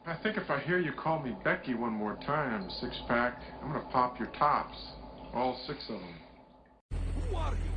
I think if I hear you call me Becky one more time, six-pack, I'm gonna pop your tops. All six of them. Who are you?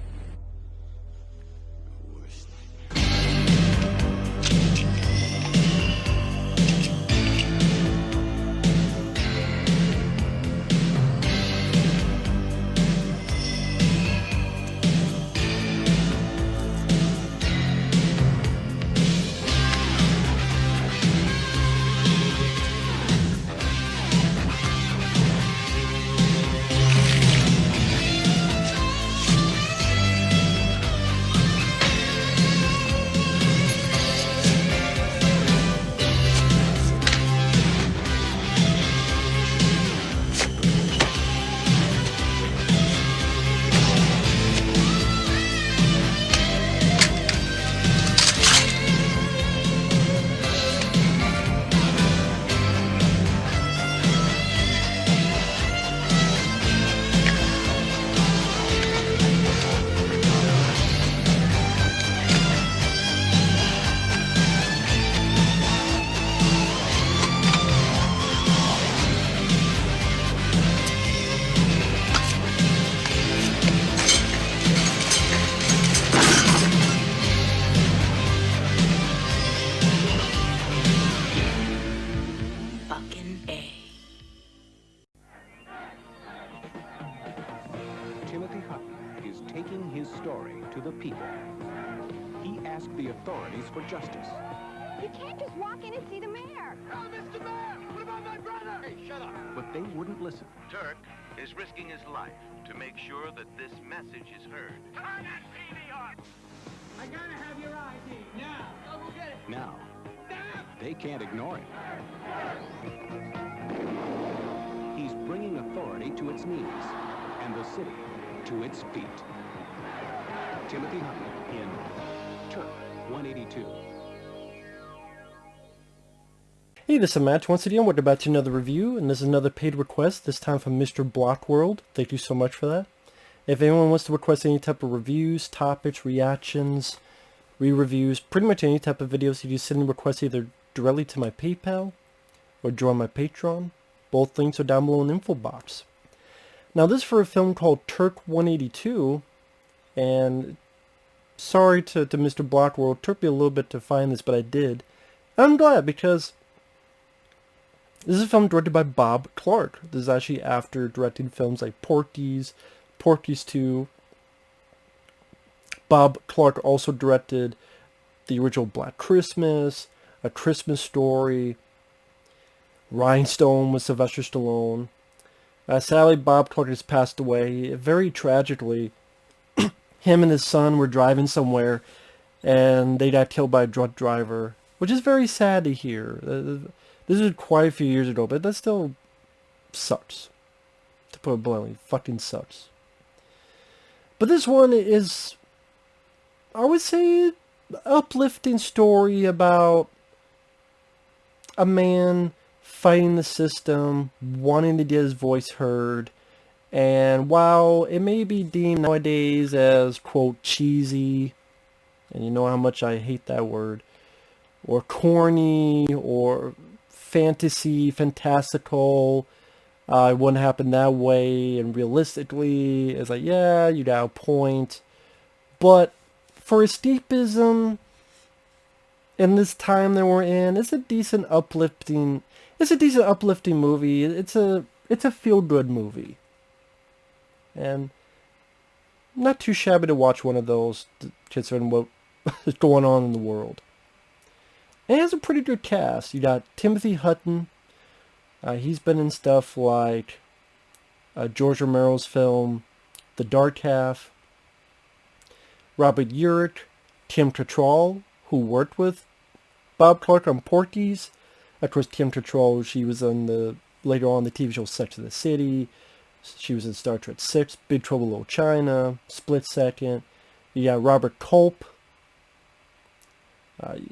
Timothy Hutton is taking his story to the people. He asked the authorities for justice. You can't just walk in and see the mayor. Oh, Mr. Mayor! What about my brother? Hey, shut up! But they wouldn't listen. Turk is risking his life to make sure that this message is heard. Turn that TV on! I gotta have your ID now. Go get it. Now, they can't ignore him. He's bringing authority to its knees and the city to its feet. Timothy Hutton in Turk 182. Hey, this is Matt. Once again, we're about to another review, and this is another paid request, this time from Mr. Blockworld. Thank you so much for that. If anyone wants to request any type of reviews, topics, reactions, re-reviews, pretty much any type of videos, you just send a request either directly to my PayPal or join my Patreon. Both links are down below in the info box. Now, this is for a film called Turk 182, and sorry to Mr. Blockworld, it took me a little bit to find this, but I did. I'm glad, because this is a film directed by Bob Clark. This is actually after directing films like Porky's, Porky's 2. Bob Clark also directed the original Black Christmas, A Christmas Story, Rhinestone with Sylvester Stallone. Sadly, Bob Clark has passed away. Very tragically, him and his son were driving somewhere, and they got killed by a drunk driver, which is very sad to hear. This was quite a few years ago, but that still sucks. To put it bluntly, fucking sucks. But this one is, I would say, an uplifting story about a man fighting the system, wanting to get his voice heard, and while it may be deemed nowadays as, quote, cheesy, and you know how much I hate that word, or corny, or fantasy, fantastical, it wouldn't happen that way, and realistically, it's like, yeah, you got a point, but for escapism, in this time that we're in, it's a decent uplifting movie. It's a feel-good movie. And not too shabby to watch one of those, considering what is going on in the world. And it has a pretty good cast. You got Timothy Hutton. He's been in stuff like George Romero's film The Dark Half. Robert Urich, Kim Cattrall, who worked with Bob Clark on Porky's. Of course, Kim Cattrall, she was on later on the TV show Sex and the City. She was in Star Trek 6, Big Trouble in Little China, Split Second. You got Robert Culp.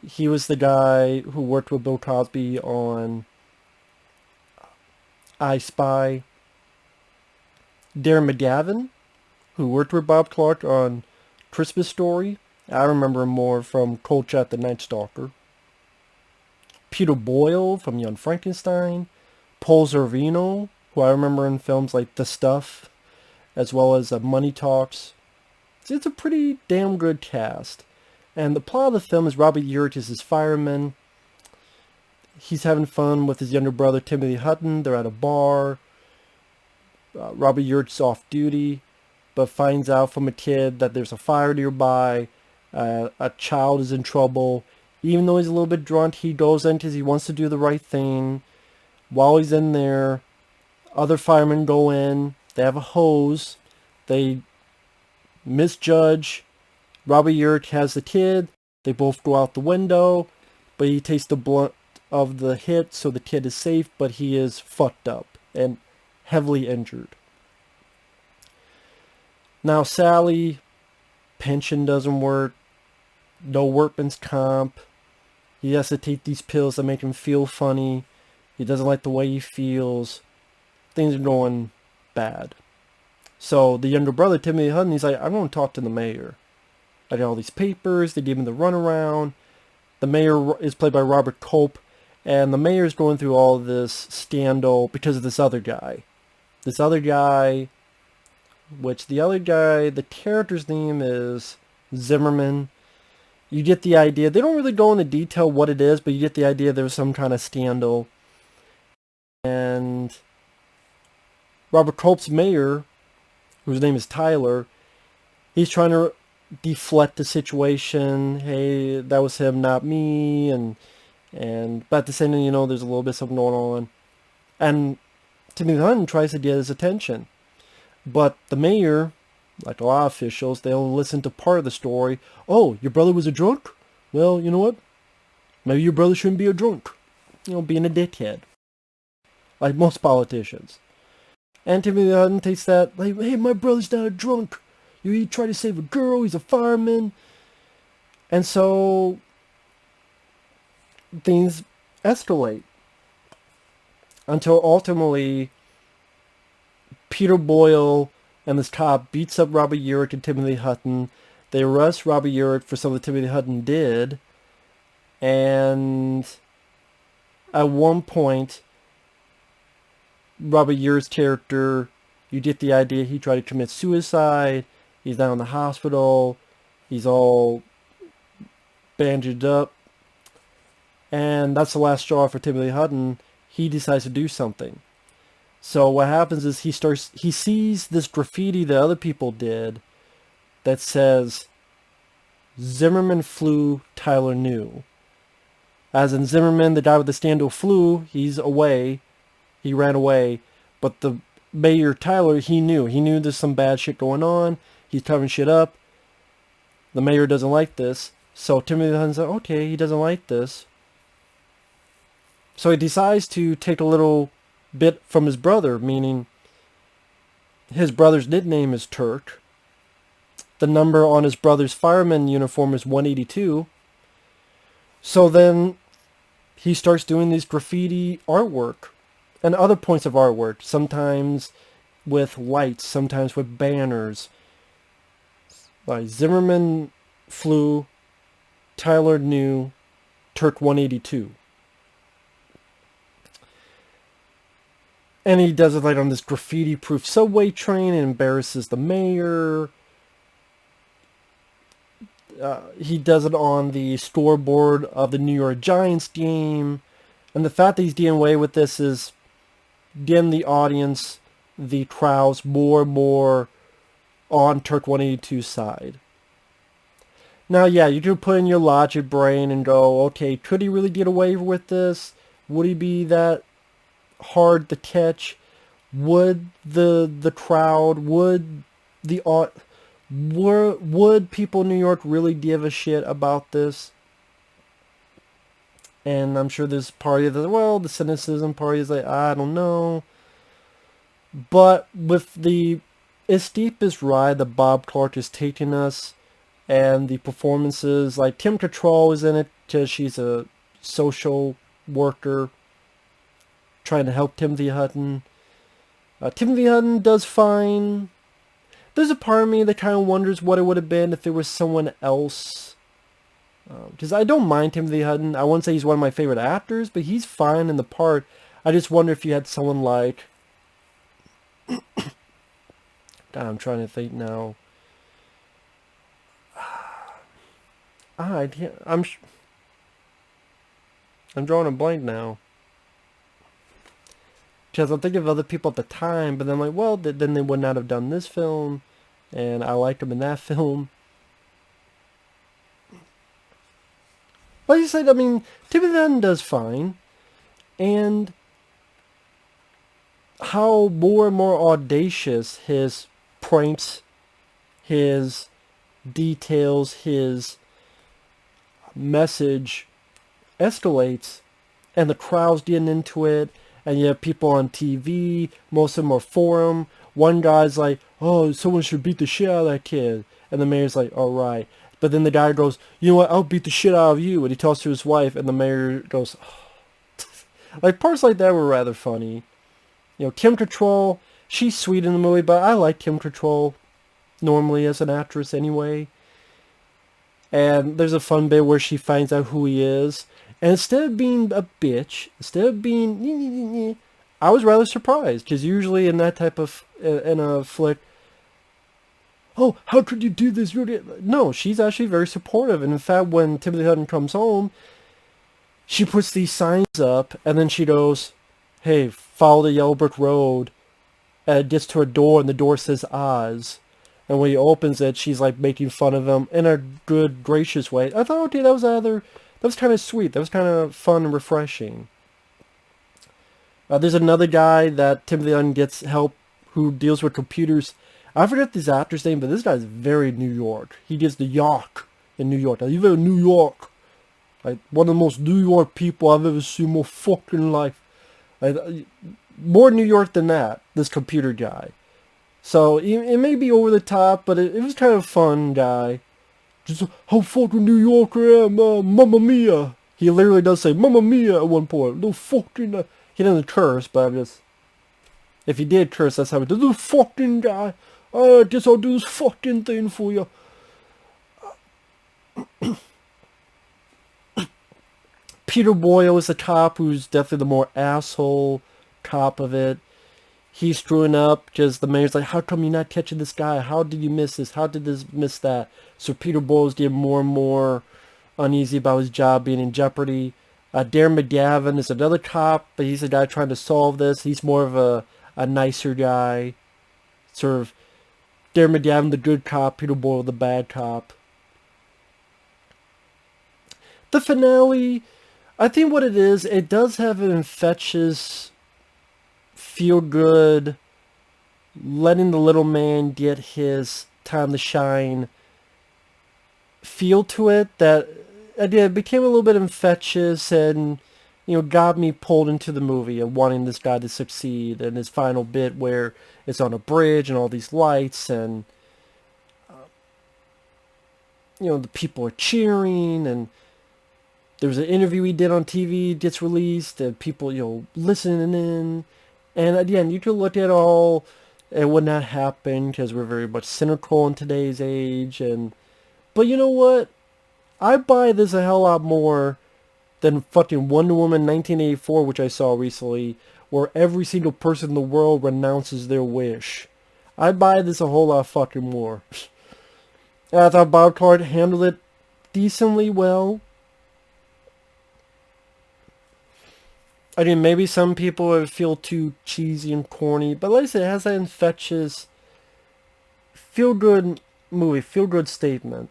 He was the guy who worked with Bill Cosby on I Spy. Darren McGavin, who worked with Bob Clark on Christmas Story. I remember him more from Cold Chat the Night Stalker. Peter Boyle from Young Frankenstein, Paul Sorvino, who I remember in films like The Stuff, as well as Money Talks. It's a pretty damn good cast. And the plot of the film is Robert Urich is his fireman. He's having fun with his younger brother Timothy Hutton. They're at a bar. Robert Urich's off duty, but finds out from a kid that there's a fire nearby. A child is in trouble. Even though he's a little bit drunk, he goes in because he wants to do the right thing. While he's in there, other firemen go in. They have a hose. They misjudge. Robert Urich has the kid. They both go out the window, but he takes the blunt of the hit, so the kid is safe, but he is fucked up and heavily injured. Now Sally, pension doesn't work, no workman's comp. He has to take these pills that make him feel funny. He doesn't like the way he feels. Things are going bad. So the younger brother, Timothy Hutton, he's like, I'm going to talk to the mayor. I got all these papers. They gave him the runaround. The mayor is played by Robert Culp. And the mayor is going through all this scandal because of this other guy. This other guy, which the character's name is Zimmerman. You get the idea. They don't really go into detail what it is, but you get the idea there was some kind of scandal. And Robert Culp's mayor, whose name is Tyler, he's trying to deflect the situation. Hey, that was him, not me. But at the same time, you know, there's a little bit of something going on. And Timothy Hutton tries to get his attention. But the mayor, like a lot of officials, they'll listen to part of the story. Oh, your brother was a drunk? Well, you know what? Maybe your brother shouldn't be a drunk. You know, being a dickhead. Like most politicians. And Timothy Hutton takes that, like, hey, my brother's not a drunk. He tried to save a girl, he's a fireman. And so things escalate. Until ultimately, Peter Boyle and this cop beats up Robert Urich and Timothy Hutton. They arrest Robert Urich for something Timothy Hutton did. And at one point, Robert Urich's character, you get the idea he tried to commit suicide. He's down in the hospital. He's all bandaged up. And that's the last straw for Timothy Hutton. He decides to do something. So what happens is he sees this graffiti that other people did that says, Zimmerman flew, Tyler knew. As in Zimmerman, the guy with the stand-up flew, he's away. He ran away. But the mayor, Tyler, he knew. He knew there's some bad shit going on. He's covering shit up. The mayor doesn't like this. So Timothy Hutton's like, okay, he doesn't like this. So he decides to take a little bit from his brother, meaning his brother's nickname is Turk. The number on his brother's fireman uniform is 182. So then he starts doing these graffiti artwork and other points of artwork, sometimes with lights, sometimes with banners. Like Zimmerman flew, Tyler knew, Turk 182. And he does it like on this graffiti-proof subway train and embarrasses the mayor. He does it on the scoreboard of the New York Giants game. And the fact that he's getting away with this is getting the audience, the crowds, more and more on Turk 182's side. Now, yeah, you can put in your logic brain and go, okay, could he really get away with this? Would he be that hard to catch? Would the crowd, would people in New York really give a shit about this? And I'm sure there's party that, well, the cynicism party is like, I don't know. But with the steepest ride that Bob Clark is taking us, and the performances, like Kim Cattrall is in it because she's a social worker trying to help Timothy Hutton. Timothy Hutton does fine. There's a part of me that kind of wonders what it would have been if there was someone else Because I don't mind Timothy Hutton. I wouldn't say he's one of my favorite actors, but he's fine in the part. I just wonder if you had someone like... I'm trying to think now. I'm drawing a blank now. Because I'm thinking of other people at the time, but then I'm like, well, then they would not have done this film, and I liked them in that film. Like you said, I mean, Timothy Hutton does fine, and how more and more audacious his pranks, his details, his message escalates, and the crowd's getting into it, and you have people on TV, most of them are for him. One guy's like, oh, someone should beat the shit out of that kid, and the mayor's like, all right. But then the guy goes, you know what, I'll beat the shit out of you, and he talks to his wife, and the mayor goes, oh. Like, parts like that were rather funny. You know, Kim Cattrall, she's sweet in the movie, but I like Kim Cattrall normally as an actress anyway. And there's a fun bit where she finds out who he is. And instead of being a bitch, instead of being... I was rather surprised. Because usually in that type of... in a flick... Oh, how could you do this? No, she's actually very supportive. And in fact, when Timothy Hutton comes home, she puts these signs up. And then she goes, hey, follow the yellow brick road. And it gets to a door, and the door says Oz. And when he opens it, she's like making fun of him in a good, gracious way. I thought, okay, that was kind of sweet. That was kind of fun and refreshing. There's another guy that Timothy Hutton gets help who deals with computers. I forget this actor's name, but this guy's very New York. He gives the York in New York. Now, you're very New York. Like, one of the most New York people I've ever seen in my fucking life. Like, more New York than that, this computer guy. So, it may be over the top, but it was kind of a fun guy. Just, how fucking New York I am, Mamma Mia. He literally does say, Mamma Mia at one point. No fucking... he doesn't curse, but I'm just... If he did curse, that's how he does. This fucking guy. I guess I'll do this fucking thing for you. Peter Boyle is the cop who's definitely the more asshole cop of it. He's screwing up because the mayor's like, how come you're not catching this guy? How did you miss this? How did this miss that? So Peter Boyle's getting more and more uneasy about his job being in jeopardy. Darren McGavin is another cop, but he's the guy trying to solve this. He's more of a nicer guy. Sort of Darren McGavin, the good cop, Peter Boyle, the bad cop. The finale, I think what it is, it does have an infectious... feel good, letting the little man get his time to shine feel to it that again became a little bit infectious and, you know, got me pulled into the movie of wanting this guy to succeed. And his final bit where it's on a bridge and all these lights and you know, the people are cheering, and there was an interview he did on TV gets released and people, you know, listening in. And again, you could look at all, it would not happen because we're very much cynical in today's age. But you know what? I buy this a hell lot more than fucking Wonder Woman 1984, which I saw recently, where every single person in the world renounces their wish. I buy this a whole lot fucking more. And I thought Bob Card handled it decently well. I mean, maybe some people would feel too cheesy and corny, but like I said, it has that infectious, feel-good movie, feel-good statement.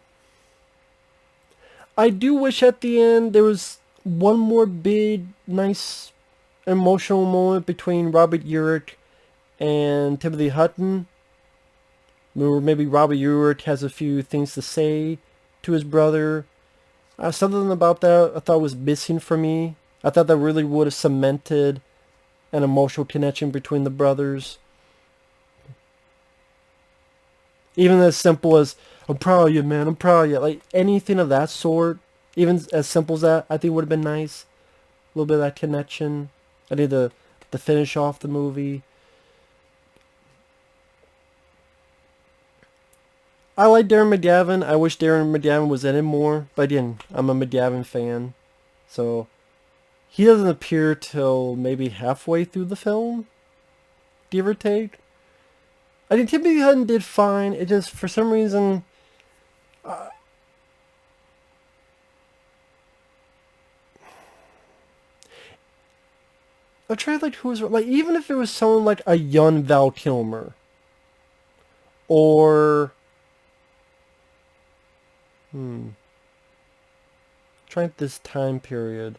I do wish at the end there was one more big, nice, emotional moment between Robert Urich and Timothy Hutton. Or maybe Robert Urich has a few things to say to his brother. Something about that I thought was missing for me. I thought that really would have cemented an emotional connection between the brothers. Even as simple as, I'm proud of you, man, I'm proud of you. Like, anything of that sort, even as simple as that, I think would have been nice. A little bit of that connection. I need to finish off the movie. I like Darren McGavin. I wish Darren McGavin was in it more. But again, I'm a McGavin fan. So, he doesn't appear till maybe halfway through the film. Give or take. I think Timothy Hutton did fine. It just, for some reason... I'm trying to like who was... Like, even if it was someone like a young Val Kilmer. Or... Trying this time period.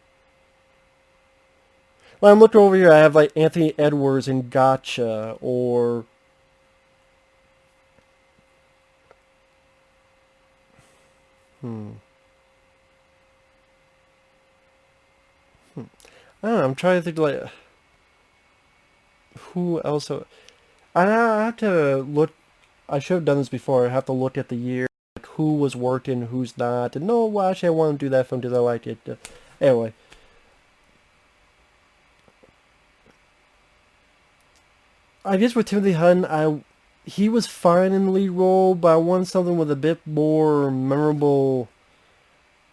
Well, I'm looking over here. I have like Anthony Edwards in Gotcha, or I don't know. I'm trying to think like who else. I have to look. I should have done this before. I have to look at the year, like who was working, who's not. And no, well, actually, I want to do that film because I like it. Anyway. I guess with Timothy Hutton, he was fine in the lead role, but I wanted something with a bit more memorable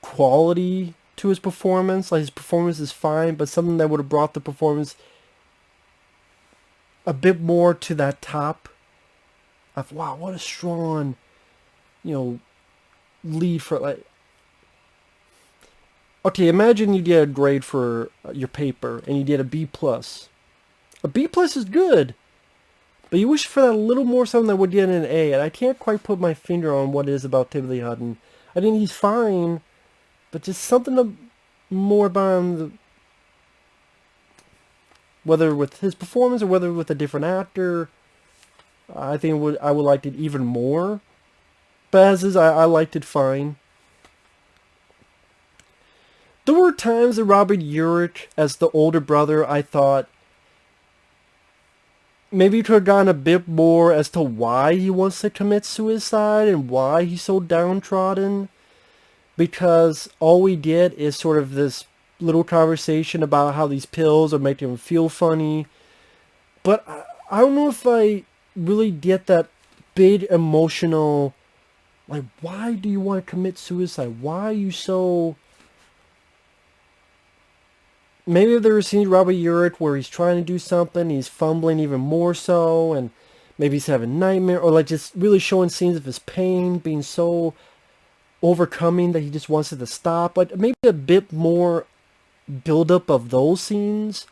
quality to his performance. Like, his performance is fine, but something that would have brought the performance a bit more to that top of, wow, what a strong, lead for, like... Okay, imagine you get a grade for your paper, and you get a B+. A B+ is good. But you wish for that a little more something that would get an A, and I can't quite put my finger on what it is about Timothy Hutton. I think he's fine, but just something more about him, whether with his performance or whether with a different actor. I think I would like it even more. But as is, I liked it fine. There were times that Robert Urich, as the older brother, I thought, maybe you could have gotten a bit more as to why he wants to commit suicide and why he's so downtrodden. Because all we get is sort of this little conversation about how these pills are making him feel funny. But I don't know if I really get that big emotional, like, why do you want to commit suicide? Why are you so... Maybe there were scenes Robert Urich where he's trying to do something, he's fumbling even more so, and maybe he's having a nightmare, or like just really showing scenes of his pain being so overcoming that he just wants it to stop. Like maybe a bit more build-up of those scenes.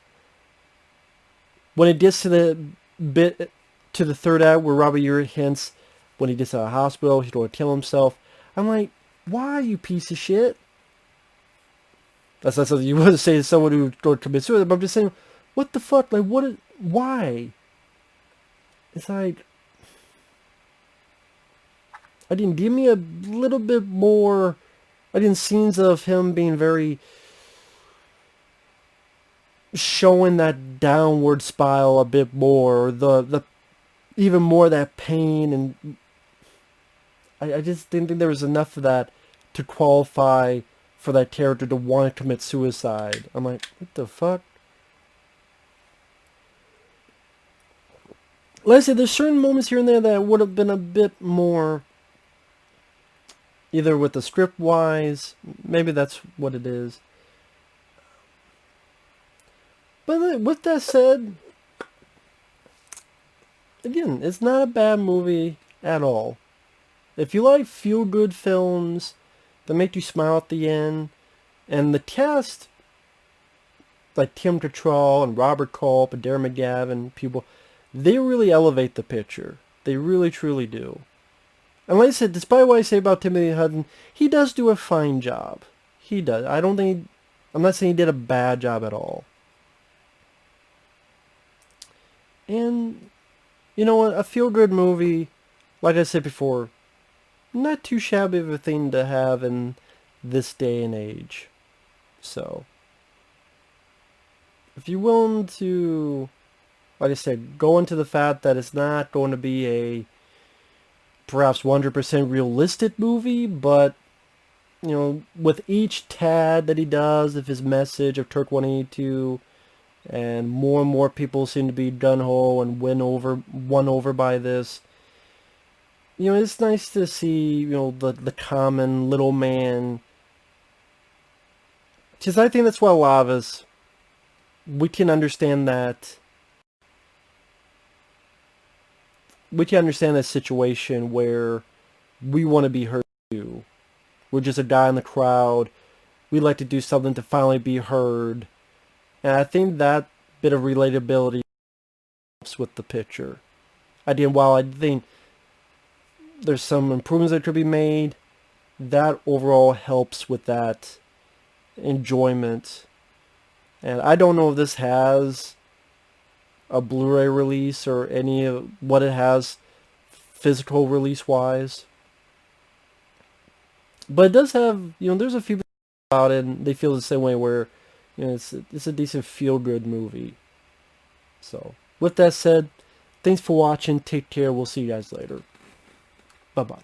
When it gets to the bit to the third act where Robert Urich hints when he gets out of the hospital he's going to kill himself, I'm like, why, you piece of shit? That's not something you want to say to someone who's going to commit suicide, but I'm just saying, what the fuck? Like, why? It's like, I didn't give me a little bit more, I didn't scenes of him being very, showing that downward spiral a bit more, or the even more that pain, and I just didn't think there was enough of that to qualify for that character to want to commit suicide. I'm like, what the fuck? Like I said, there's certain moments here and there that would have been a bit more, either with the script wise, maybe that's what it is. But with that said, again, it's not a bad movie at all. If you like feel-good films that make you smile at the end, and the cast, like Tim Cattrall and Robert Culp and Darren McGavin, people, they really elevate the picture. They really, truly do. And like I said, despite what I say about Timothy Hutton, he does do a fine job. He does. I'm not saying he did a bad job at all. And, you know what, a feel-good movie, like I said before, not too shabby of a thing to have in this day and age. So, if you're willing to, like I said, go into the fact that it's not going to be a perhaps 100% realistic movie, but, with each tad that he does of his message of Turk 182, and more people seem to be gung-ho and won over by this, you know, it's nice to see, you know, the common little man. Because I think that's what a lot of us, we can understand that. We can understand that situation where we want to be heard too. We're just a guy in the crowd. We like to do something to finally be heard. And I think that bit of relatability helps with the picture. While I think there's some improvements that could be made, that overall helps with that enjoyment. And I don't know if this has a Blu-ray release or any of what it has physical release wise. But it does have, you know, there's a few people about it and they feel the same way where, you know, it's a decent feel-good movie. So, with that said, thanks for watching. Take care. We'll see you guys later. Bye-bye.